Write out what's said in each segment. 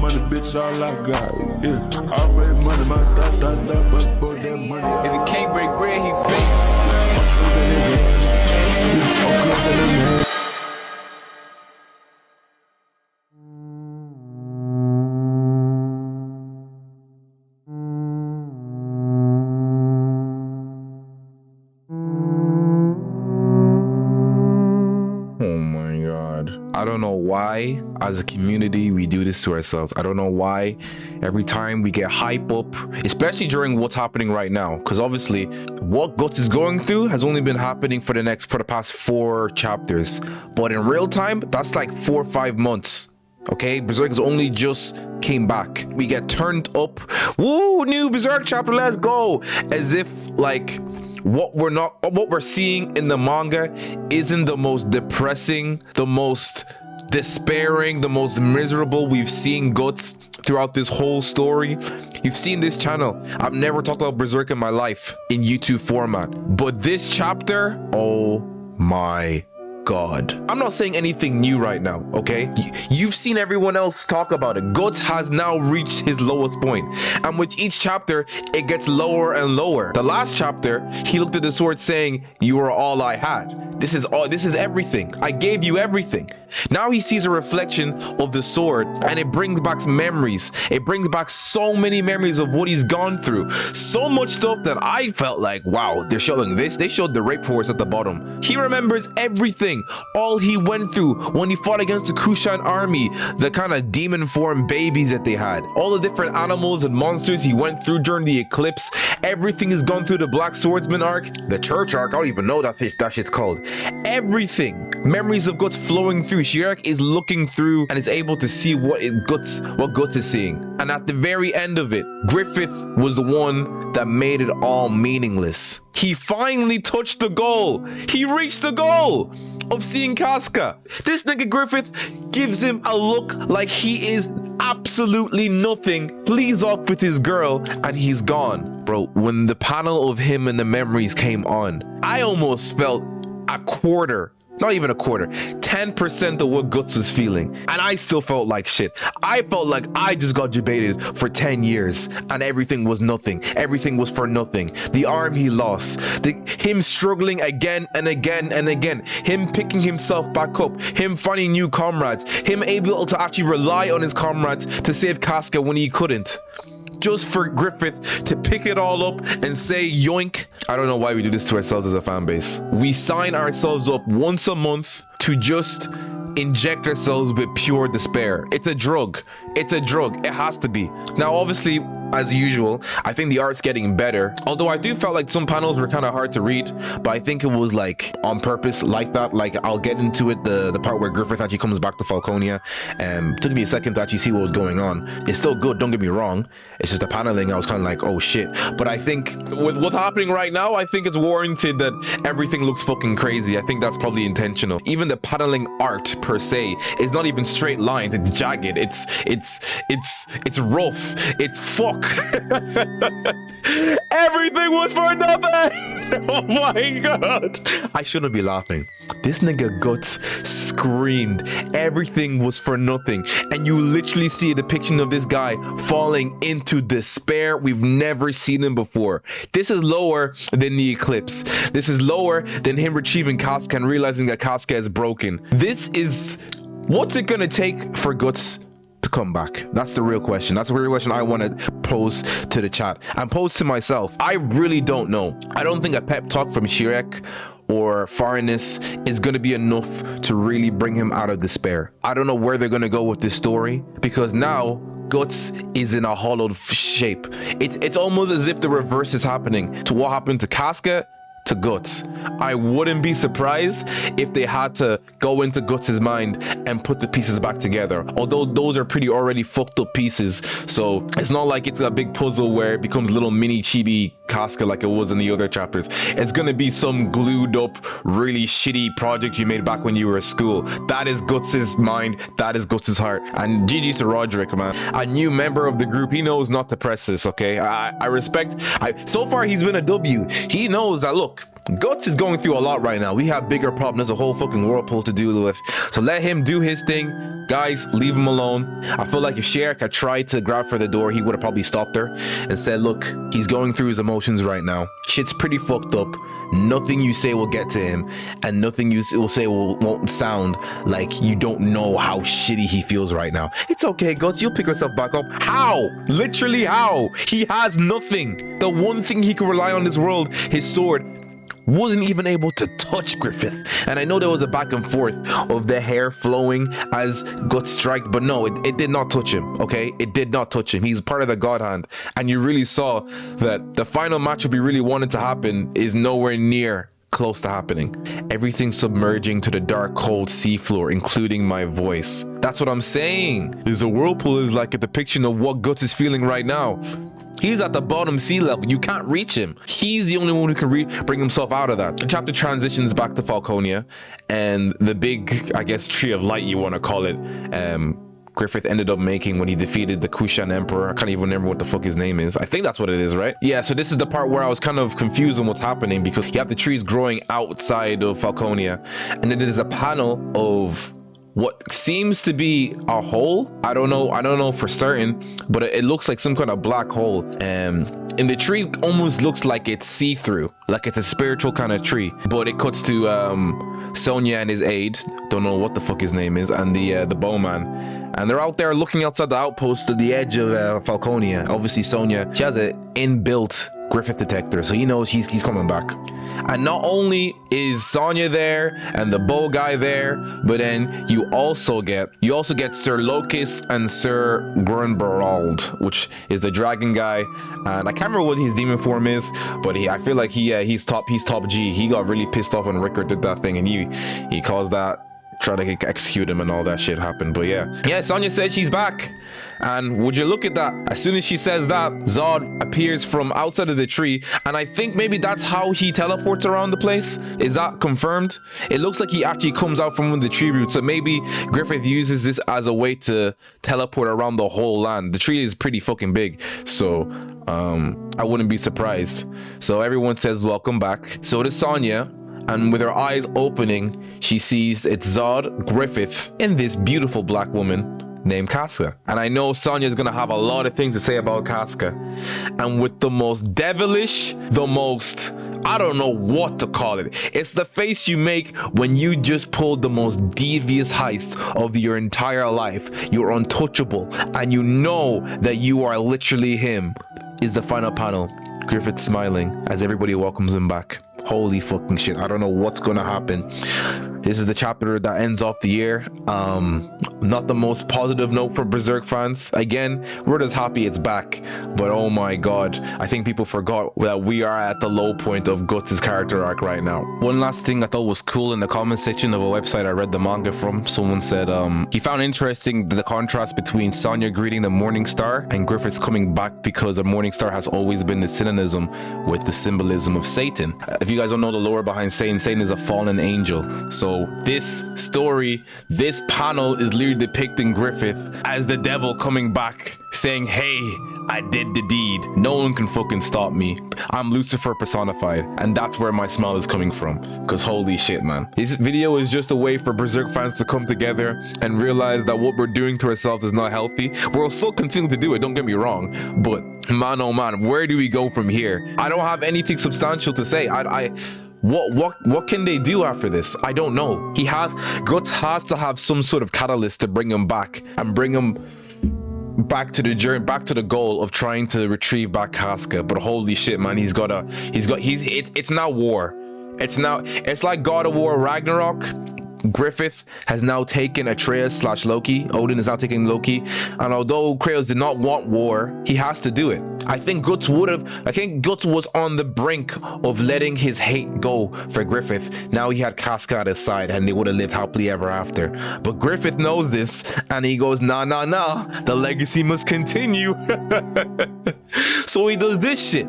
money, bitch, all I got. Yeah, I made money, my thought, but for that money. If he can't break bread, he fake. I'm good for them, man. Oh my god. I don't know why, as a community, we do this to ourselves. I don't know why every time we get hype up, especially during what's happening right now, because obviously what Guts is going through has only been happening for the past 4 chapters. But in real time, that's like 4 or 5 months. Okay, Berserk has only just came back. We get turned up. Woo, new Berserk chapter, let's go. As if like what we're seeing in the manga isn't the most depressing, the most despairing, the most miserable we've seen Guts throughout this whole story. You've seen this channel. I've never talked about Berserk in my life in YouTube format, but this chapter, oh my god. I'm not saying anything new right now, okay? You've seen everyone else talk about it. Guts has now reached his lowest point, and with each chapter it gets lower and lower. The last chapter, he looked at the sword saying, "You are all I had. This is everything. I gave you everything." Now he sees a reflection of the sword, and it brings back memories. It brings back so many memories of what he's gone through. So much stuff that I felt like, wow, they're showing this. They showed the rape force at the bottom. He remembers everything, all he went through when he fought against the Kushan army, the kind of demon form babies that they had, all the different animals and monsters he went through during the eclipse. Everything has gone through the Black Swordsman arc, the church arc. I don't even know that shit's called. Everything. Memories of Guts flowing through. Shirak is looking through and is able to see what Guts is seeing. And at the very end of it, Griffith was the one that made it all meaningless. He finally touched the goal. He reached the goal of seeing Casca. This nigga Griffith gives him a look like he is absolutely nothing, flees off with his girl, and he's gone. Bro, when the panel of him and the memories came on, I almost felt a quarter, not even a quarter, 10% of what Guts was feeling, and I still felt like shit. I felt like I just got debated for 10 years and everything was nothing. Everything was for nothing. The arm he lost, him struggling again and again and again, him picking himself back up, him finding new comrades, him able to actually rely on his comrades to save Casca when he couldn't. Just for Griffith to pick it all up and say yoink. I don't know why we do this to ourselves as a fan base. We sign ourselves up once a month to just inject ourselves with pure despair. It's a drug. It's a drug. It has to be. Now, obviously, as usual, I think the art's getting better. Although I do felt like some panels were kind of hard to read, but I think it was like on purpose like that. Like I'll get into it, the part where Griffith actually comes back to Falconia. Took me a second to actually see what was going on. It's still good, don't get me wrong. It's just the paneling, I was kind of like, oh shit. But I think with what's happening right now, I think it's warranted that everything looks fucking crazy. I think that's probably intentional. Even the paneling art per se is not even straight lines. It's jagged. It's rough. It's fuck. Everything was for nothing. Oh my god. I shouldn't be laughing. This nigga Guts screamed everything was for nothing, and you literally see a depiction of this guy falling into despair. We've never seen him before. This is lower than the eclipse. This is lower than him retrieving Casca and realizing that Casca is broken. This is, what's it gonna take for Guts to come back? That's the real question. That's the real question I want to pose to the chat and pose to myself. I really don't know. I don't think a pep talk from Shirek or foreignness is going to be enough to really bring him out of despair. I don't know where they're going to go with this story, because now Guts is in a hollowed shape. It's almost as if the reverse is happening to what happened to Casca to Guts. I wouldn't be surprised if they had to go into Guts' mind and put the pieces back together, although those are pretty already fucked up pieces, so it's not like it's a big puzzle where it becomes little mini chibi Casca like it was in the other chapters. It's gonna be some glued up really shitty project you made back when you were at school. That is Guts' mind, that is Guts' heart. And GG's to Roderick, man, a new member of the group. He knows not to press this, okay? I respect. So far he's been a W. He knows that, look, Guts is going through a lot right now. We have bigger problems, a whole fucking whirlpool to deal with. So let him do his thing. Guys, leave him alone. I feel like if Sherrick had tried to grab for the door, he would have probably stopped her and said, look, he's going through his emotions right now. Shit's pretty fucked up. Nothing you say will get to him, and nothing you will say won't sound like you don't know how shitty he feels right now. It's okay, Guts, you'll pick yourself back up. How? Literally how? He has nothing. The one thing he can rely on in this world, his sword, wasn't even able to touch Griffith. And I know there was a back and forth of the hair flowing as Guts striked, but no, it did not touch him, okay? It did not touch him. He's part of the God Hand. And you really saw that the final matchup we really wanted to happen is nowhere near close to happening. Everything submerging to the dark, cold seafloor, including my voice. That's what I'm saying. There's a whirlpool is like a depiction of what Guts is feeling right now. He's at the bottom sea level. You can't reach him. He's the only one who can bring himself out of that. The chapter transitions back to Falconia, and the big, I guess, tree of light, you want to call it, Griffith ended up making when he defeated the Kushan Emperor. I can't even remember what the fuck his name is. I think that's what it is, right? Yeah, so this is the part where I was kind of confused on what's happening, because you have the trees growing outside of Falconia, and then there's a panel of what seems to be a hole. I don't know for certain, but it looks like some kind of black hole. And the tree almost looks like it's see-through, like it's a spiritual kind of tree. But it cuts to Sonya and his aide, don't know what the fuck his name is, and the bowman. And they're out there looking outside the outpost at the edge of Falconia. Obviously Sonya, she has an inbuilt Griffith detector, so he knows he's coming back. And not only is Sonya there and the bow guy there, but then you also get Sir Locus and Sir Grunberald, which is the dragon guy. And I can't remember what his demon form is, but I feel like he's top G. He got really pissed off when Rickard did that thing, and he caused that, try to execute him, and all that shit happened. But yeah, Sonya said she's back. And would you look at that, as soon as she says that, Zod appears from outside of the tree, and I think maybe that's how he teleports around the place. Is that confirmed? It looks like he actually comes out from one of the tree roots, so maybe Griffith uses this as a way to teleport around the whole land. The tree is pretty fucking big, so I wouldn't be surprised. So everyone says welcome back. So does Sonya. And with her eyes opening, she sees it's Zod, Griffith, and this beautiful black woman named Casca. And I know Sonya's gonna have a lot of things to say about Casca. And with the most devilish, the most, I don't know what to call it. It's the face you make when you just pulled the most devious heist of your entire life. You're untouchable, and you know that you are literally him. Is the final panel. Griffith smiling as everybody welcomes him back. Holy fucking shit, I don't know what's gonna happen. This is the chapter that ends off the year. Not the most positive note for Berserk fans. Again, we're just happy it's back, but oh my god, I think people forgot that we are at the low point of Guts' character arc right now. One last thing I thought was cool in the comment section of a website I read the manga from, someone said he found interesting the contrast between Sonya greeting the Morning Star and Griffith's coming back, because the Morning Star has always been the synonym with the symbolism of Satan. If you guys don't know the lore behind Satan, Satan is a fallen angel. So this story, this panel is literally depicting Griffith as the devil coming back, saying, hey, I did the deed. No one can fucking stop me. I'm Lucifer personified. And that's where my smile is coming from. Because holy shit, man. This video is just a way for Berserk fans to come together and realize that what we're doing to ourselves is not healthy. We'll still continue to do it, don't get me wrong. But man, oh man, where do we go from here? I don't have anything substantial to say. What can they do after this? I don't know. Guts has to have some sort of catalyst to bring him back and bring him back to the journey, back to the goal of trying to retrieve back Casca. But holy shit, man, it's now war. It's like God of War Ragnarok. Griffith has now taken Atreus / Loki. Odin is now taking Loki. And although Kratos did not want war, he has to do it. I think Guts was on the brink of letting his hate go for Griffith. Now he had Casca at his side and they would have lived happily ever after. But Griffith knows this and he goes, nah, the legacy must continue. So he does this shit.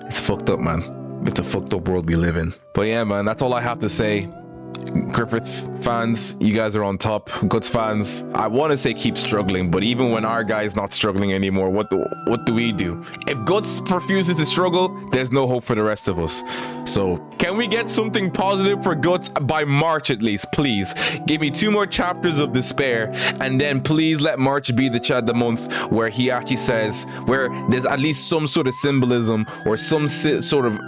It's fucked up, man. It's a fucked up world we live in. But yeah, man, that's all I have to say. Griffith fans, you guys are on top. Guts fans, I want to say keep struggling, but even when our guy is not struggling anymore, what do we do? If Guts refuses to struggle, there's no hope for the rest of us. So can we get something positive for Guts by March at least, please? Give me 2 more chapters of despair, and then please let March be the month where he actually says, where there's at least some sort of symbolism or some sort of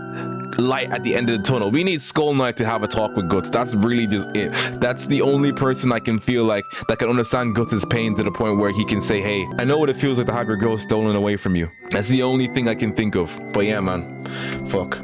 light at the end of the tunnel. We need Skull Knight to have a talk with Guts. That's really just it. That's the only person I can feel like that can understand Guts' pain to the point where he can say, hey, I know what it feels like to have your girl stolen away from you. That's the only thing I can think of. But yeah, man, fuck.